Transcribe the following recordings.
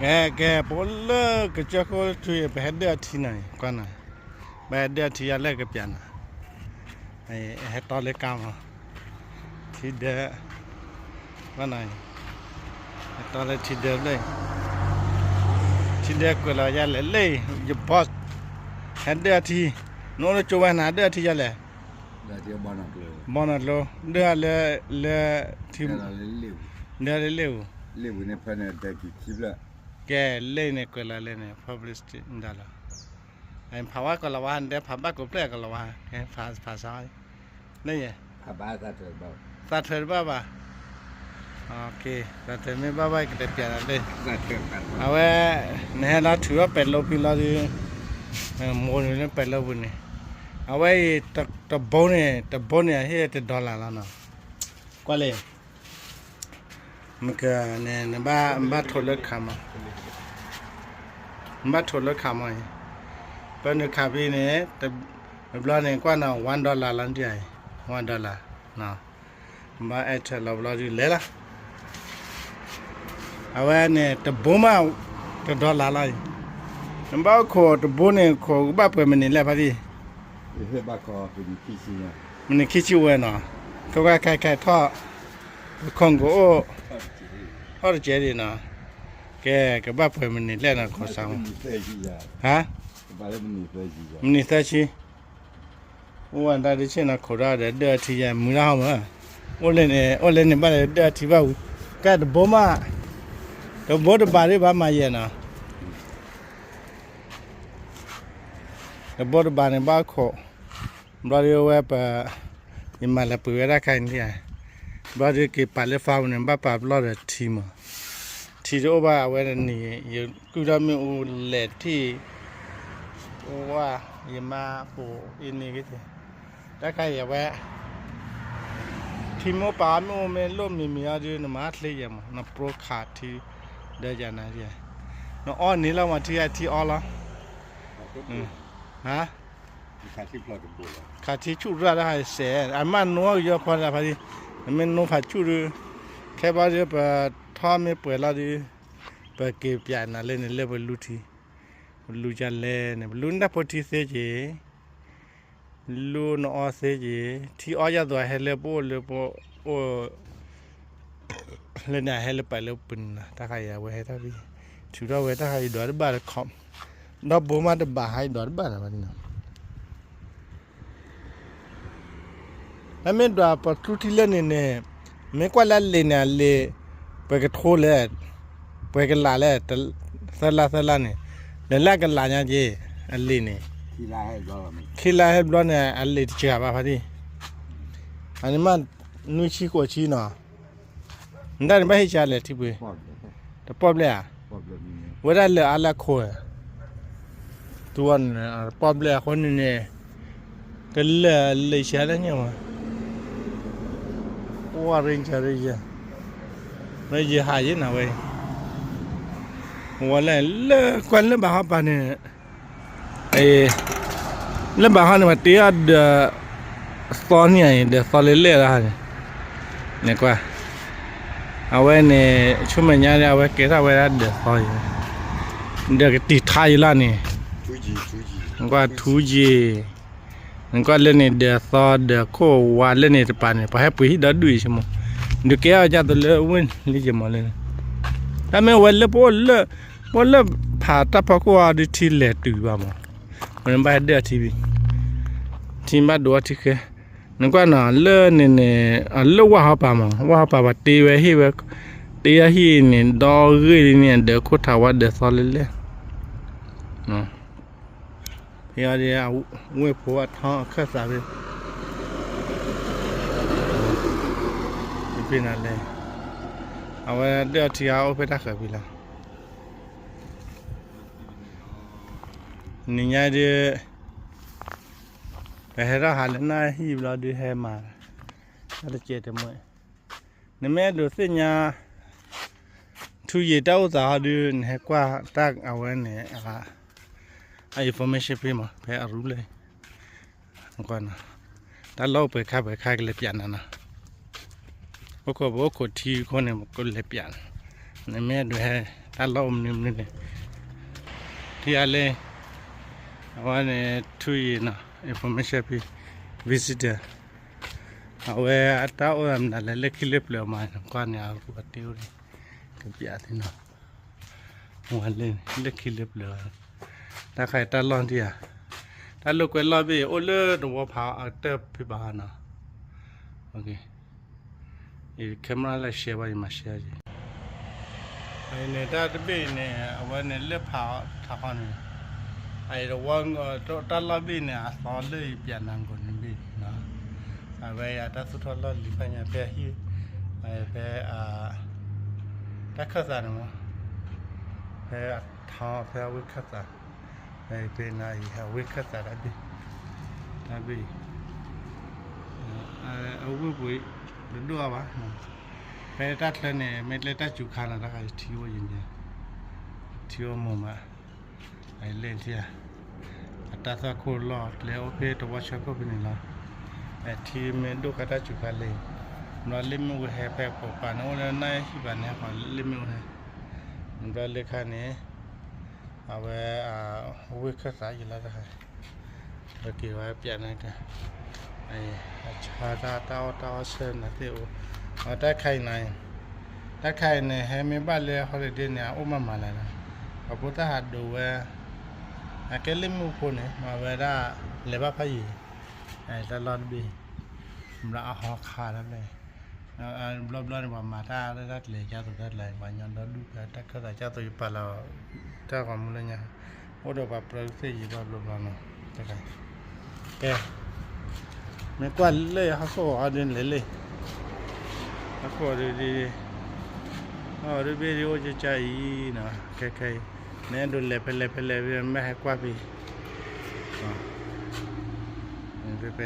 แกปอลก็จะก็ช่วยไปหาเดือดที่ไหนก่อนนะไปหาเดือดที่อะไรก็เปลี่ยนไอ้ให้ตอนเล็กกามที่เดือดว่าไหนให้ตอนเล็กที่เดือดเลยที่เดือดก็เราจะเลยจะบอสหาเดือดที่โน้นจะวันหาเดือดที่จะเลยเดี๋ยวบ้านนักเลยบอนัดโลเดือดเลยที่เดี๋ยวเลี้ยวเดือดเร็วเลี้ยวในพันธุ์แต่กี่คลิปละแกเล่นเนี่ยก็ละเล่นเนี่ย publicity นั่นแหละไอ้ภาวะก็ละวันเดี๋ยวภาวะก็เปลี่ยนก็ละวันแค่ภาษานี่ไงขับบ้านตัดเถิดบ้าตัดเถิดบ้าโอเคตัดเถิดไม่บ้าก็ได้เปลี่ยนเลยตัดเถิดกันเอาไว้เนี่ยเราถือว่าเป็นโลพิลาดีโมนี่เนี่ยเป็นโลบุญนี่เอาไว้ตะบนเนี่ยเฮ้ยจะดอลลาร์แล้วเนาะกว่าเลยมันก็เนี่ยบ้าทุเรศขมาบ้าทุเรศขมาเป็นคาบีเนี่ยแต่บลาเนี่ยกว่าน่ะ$1ลันที่ไอ้$1นะบ้าไอ้เธอเราบลาดีเลยล่ะเอาไว้เนี่ยแต่บุมาแต่ดอลลาร์เลยบ้าขอแต่บุเนี่ยขอบ้าเปิดมันนี่แหละพอดีเฮ้ยบ้าขอเป็นขี้ชิวมันนี่ขี้ชิวเนาะเขาว่าใครท่อคงก็ฮอดเจดีนะแกก็บ้าเปิดมันนี่แหละนะขอสั่งฮะบ้านมันนี่เฟย์จีมันนี่แต่ชีวันได้เช่นนะขอได้เดือดที่ยังมือเราเหรอโอเล่นบ้านเดือดที่ว่าก็เดบ่มาเดบ่บาริบ้ามาเยนะเดบ่บาริบ้าขอบาริเว็บยิมาลาปุเวราคันที่บาริกีปาเลฟ้าเนี่ยบ้าปาบลอดทีมทีโรบ้าเวรนี่อยู่กูดามีอุเลที่ว่ายิมาปูอินนี่ก็ได้ถ้าใครอยากแวะทีมป่ามีเมลมีอะไรนะมาทเลยยังมานะโปรขาดที่เดียร์นะที่นะอ้อนนี่เรามาที่อ้อละฮะขาที่ปลอดบุญขาที่ชุดระดับเสียอันมันนัวเยอะพอแล้วพอดีมันนัวผัดชุดแค่ว่าจะไปทอดไม่เปิดแล้วดิไปเก็บยานะเล่นเล่นไปลุทีlu jalle ne lu nda poti seje lu no seje thi oya do hele po le po o le na hele pa le pun ta kha ya we ta bi thu do we ta kha do ba khom do bo ma de ba hai do ba na ba ni ame do pa tu ti le ne me kwa la le na le pe ke tho le pe ke la le sa la neเดี๋ยวแรกกันหลานยังจีอันลีนี่ขี้ลาให้บล้อเนี่ยอันลีเชื่อป่ะพอดีอันนี้มันนุ่ยชี้กว่าชี้เนาะนั่นไม่ให้จ่าเลยที่บุยแต่ป๊อบเลยอ่ะว่าได้เลยอะไรโคยตัวนี้ป๊อบเลยคนนี้เนี่ยก็เลยเชื่อแล้วเนี่ยมั้งว่าเรื่องเชื่อเรื่องไม่ยี่ห้ายี่นะเว้ยว่าเลยควันเรื่องบ้าปะเนี่ยเรื่องบ้าเนี่ยมันตีอัดตอนนี้เดี๋ยวตอนเล่ๆแล้วเนี่ยกว่าเอาไว้เนี่ยช่วงมันยาวเอาไว้เก็บเอาไว้เดี๋ยวตอนเดี๋ยวติดท้ายแล้วนี่มันก็ทูจีมันก็เล่นเนี่ยเดี๋ยวตอนเดี๋ยวโควาเล่นเนี่ยจะปั่นเนี่ยพอให้ปุ๋ยดัดด้วยใช่ไหมเดี๋ยวแกเอาจากตัวเล่วิ่งลิจมาเลยถ้าไม่วันเล่พอเล่ผ่าตัดพอก็ว่าดิที่เล็ดดูบ้างมันไปเดือดทีมบ้านดูที่แค่นึกว่าน่ะเล่เนี่ยเล่ว่าเขาป่ามั้งว่าเขาป่าว่าตีไว้ที่ว่าตีที่เนี่ยดอกี้เนี่ยเดี๋ยวเขาถามว่าเดี๋ยวสอนเล่เนาะเฮียเดี๋ยวเว้ยผัวท้อแค่สามเป็นอะไรเอาไว้เดี๋ยวที่เอาไปตักไปละนี่ไงเดี๋ยวไปให้เราหาเล่นน้าฮีบเราดูให้มาเราเจอแต่เมื่อนี่แม่ดูสิเนี่ยทุกอย่างเต้าสาวดูให้กว่าตักเอาไว้เนี่ยอะไรinformation ไปมั้งไปรู้เลยก่อนถ้าเราไปค่ายก็เลยเปลี่ยนนะพวกที่คนเนี่ยก็เลยเปลี่ยนในแม่ดูให้ ถ้าเราอมนิ่มนี่เลยที่อะไรวันนี้ทุยนะ information พี่ visitor เอาไว้อัตราโอนนั่นแหละเล็กเล็กเลยมาก่อนเนี่ยปกติเลยก็เปียที่น่ะวันเล่นเล็กเล็กเลยถ้าใครตาลอนที่อ่ะถ้าลูกเวลาไปโอเล่ตัวพาอัตราพี่บ้านนะโอเคอีแคมราละแชร์ไว้มาแชร์จีไอ้เนี่ยถ้าจะเป็นเนี่ยวันนี้เล็กพาท่ากันเนี่ยไอ้ระวังตาลาบีเนี่ยสอนเลยเปลี่ยนนางคนนี้นะไว้ถ้าสุดท้ายเราลิฟันเนี่ยไปฮีไปถ้าข้าศึกนะไปท้าไปวิคัสไปเป็นนายวิคัสได้บีเอาไว้ดูเอาวะไปตัดเลยเนี่ยไม่เลยตัดจุกขานะแล้วก็ทิ้งไว้ยังไงทิ้งไว้มุมอ่ะไอ้เล่นที่อ่ะตัดสักคนรอดแล้วเพย์ตัวชักก็เป็นอะไรไอ้ทีมดูกระดาษจุกเลยเราเล่นมือแห่แพ้ปกปานโอ้แล้วนายที่บ้านเนี่ยเขาเล่นมือแห่เราเล่นแค่นี้เอาไว้วิคัสอยู่แล้วนะครับโอเคไว้เปลี่ยนนะครับไอ้ชาตาเต้าเส้นนะที่ได้ใครเนี่ยให้มีบ้านเลยเขาเลยเดินเนี่ยอุ้มมาเลยนะพอพูดถ้าหัดดูว่าแค่เล่นมือคนเนี่ยมาเวลาเลี้ยบพายีไอ้ตลอดบีเราเอาหอกขาดแล้วเลยรอบๆว่ามาถ้าได้เลยเจ้าตัวได้เลยวันยันเราดูกันถ้าเขาเจ้าตัวอยู่ป่าเราเจ้าของมันเลยเนี่ยโอ้เดี๋ยวแบบเราเสียอยู่รอบๆเนาะจะไงแกไม่กว่าเลยเขาโซ่เอาเดินเลยเขาโซ่ดีดูเบลโอจะใจนะแค่เนี่ยดูเล็บไม่ให้กว่าพี่ไป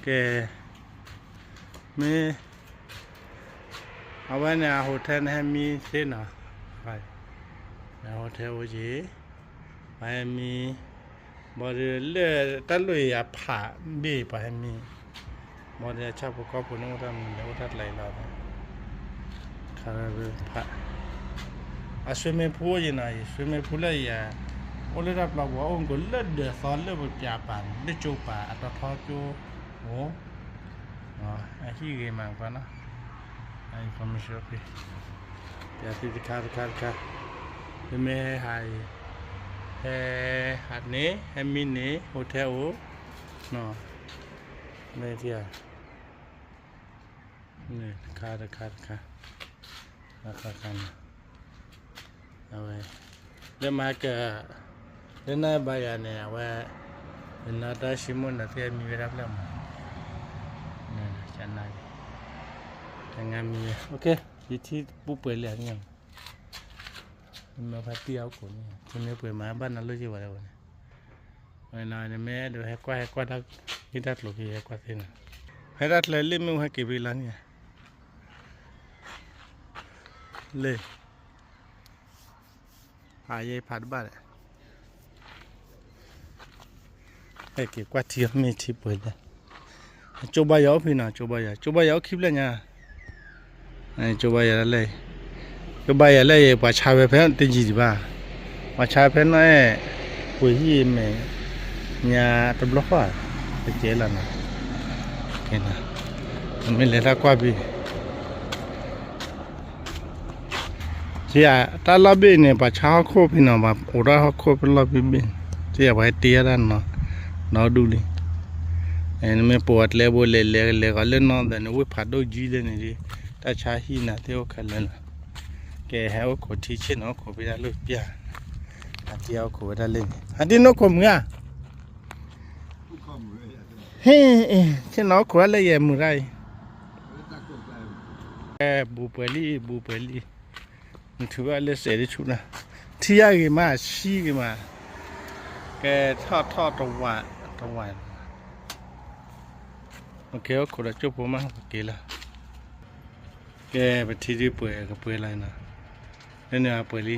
แกไม่เอาไว้ในโฮเทลให้มีเส้นนะไปในโฮเทลโอจีไปมีบริเวณตั้งเลยผ่าเบี้ยไปมีบริเวณชอบก็ปุ่นอุตมะอุตไหลเราข้าราชผ่าสมัยพูดยังไงสมัยพูดเลยโอเลรับเราว่าองค์ก็เลิศเดือดซ้อนเลิศแบบยาป่านเลิศโจป่าอัตท้อโจโอ้ไอ้ที่เกี่ยมันกันนะไอ้ความไม่ชอบพี่ยาที่ขาดเป็นไม่ให้หัดนี้ให้มินิโฮเทลเนาะไม่เที่ยวนี่ขาดราคากันเอาไว้เรื่องมาเกิดเรื่องนั้นใบอันเนี่ยว่าเป็นนาตาชิมุนนะที่มีเวลาเล่นนี่ฉันนายแต่งานมีโอเคยี่ที่ปุ๊บเปิดเลยยังมาพัดเตี้ยวคนนี่ที่ไม่เปิดมาบ้านนั้นรู้จักว่าอะไรวะเนี่ยนายเนี่ยแม่ดูให้กว่าทักที่ดัดลูกให้กว่าเท่านั้นให้ดัดเลยเล่นไม่ให้เก็บเวลาเนี่ยเลยพายผัดบ้านไอ้เก็บกว่าเทียมไม่ทิพย์เลยจูบายาวพี่นะจูบายาวคลิปเลยเนี่ยไอ้จูบายาวเลยว่าชาเวฟติจิบ้าว่าชาเฟนไอ้ปุยยี่เมย์เนี่ยตัวบล็อกว่าไปเจริญนะเห็นนะมันไม่เลยถ้ากว่าพี่เจ้าตาลาบีเนี่ยปัจฉาโคพี่น้องแบบอุระโคเป็นลาบีบินเจ้าไว้เตี้ยด้านเนาะน้าดูเลยเอ็นไม่ปวดเลยบ่เลยก็เล่นน้องแต่เนี่ยวิ่งผัดดูจีเลยนี่ดิถ้าชาฮีน่ะเที่ยวขันเลยนะแกให้เอาขวดที่เช่นเอาขวดไปได้ลูกเปียเที่ยวขวดได้เล่นอันนี้นกขมเงาเฮ้เช่นน้องขวดอะไรอย่างมือไรบูเปลี่มันถือว่าเลือดเสียได้ชุดนะที่ยากกี่มาชี้กี่มาแกทอดตะวันโอเคก็ขวดจุ๊บผมมาโอเคละแกไปที่เปื่อยก็เปื่อยอะไรนะเนี่ยเปื่อยลี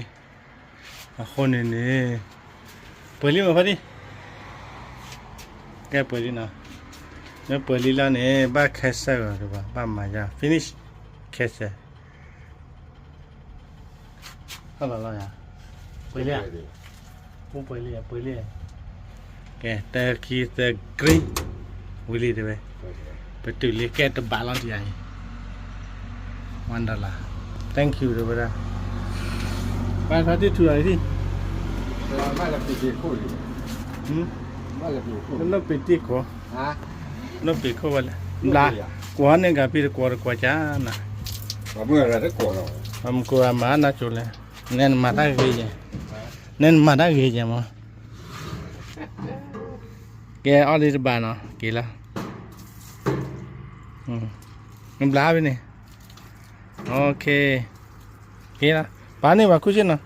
คนนี่เปื่อยลีมาพอดีแกเปื่อยลีนะ nó bơi đi là này ba khét sao rồi ba mà ra finish khét sao hello lo ya bơi liền không bơi liền cái ta khi ta green bơi đi đấy but to look at the balance ya wonderla thank you rồi ba ba phát đi thua đi Mai là bị khô đi. Mai là bị khô. nó bị tiếc quá Hả? nó bị khô vậy là quá nên gặp bị quá chả nè Và mưa là rất cổ rồi. हमको माना चले nên माता गई है nên माता गई है mà cái ở đây bà nó kỳ lắm हम lá bên này ok kỳ lắm bán này mà kuch ना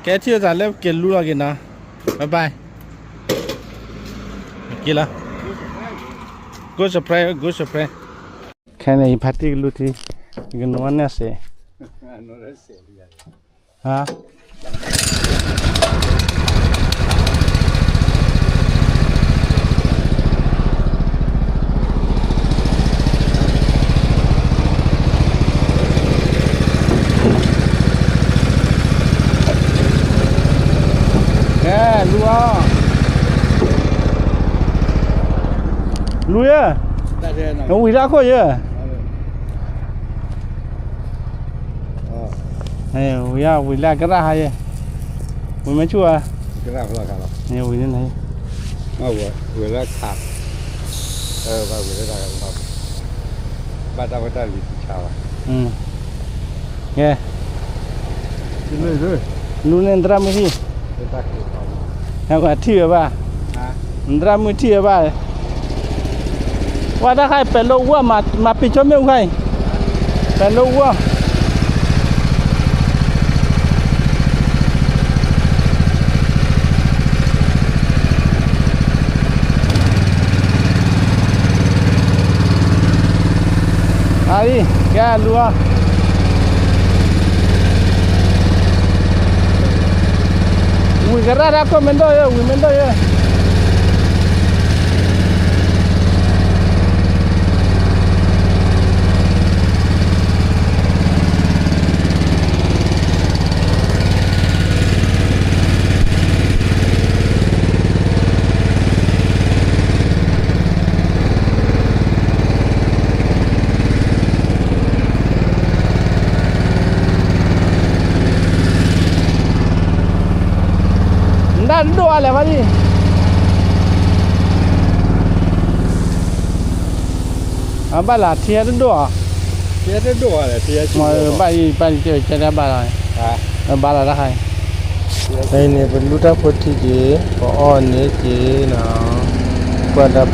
cái chiều trả lên cái lúa cái nào bye bye kỳ lắm good surprise cái này phát đi lúa thì cái nó ăn sẽ Nó rất xệ đi. hả lúa Tại đây nó uy ra khỏi chứ này uy ra cái ra hay uy mấy chua cái nào là cả rồi. này uy thế này Mà vừa là khạc. Và vừa là cả. Ba ta đi chào. nghe Rồi. lúa nên ra mới đi Cái ta kêu không. nào có thiệt ba Hả? ra mới thiệt baว่าถ้าใครเป็นโรควัวมาปิดช่วยไม่ใครเป็นโรควัวaí quer lua ui cái ra có mình đâu ui mình đâu Ndan doa le mari. Abala thia doa. Thế đến đùa là thế chứ. Mà bay chơi ra ba rồi. Ba là hai. Đây này bên lúa phốt thì gì, có on này gì nó qua đã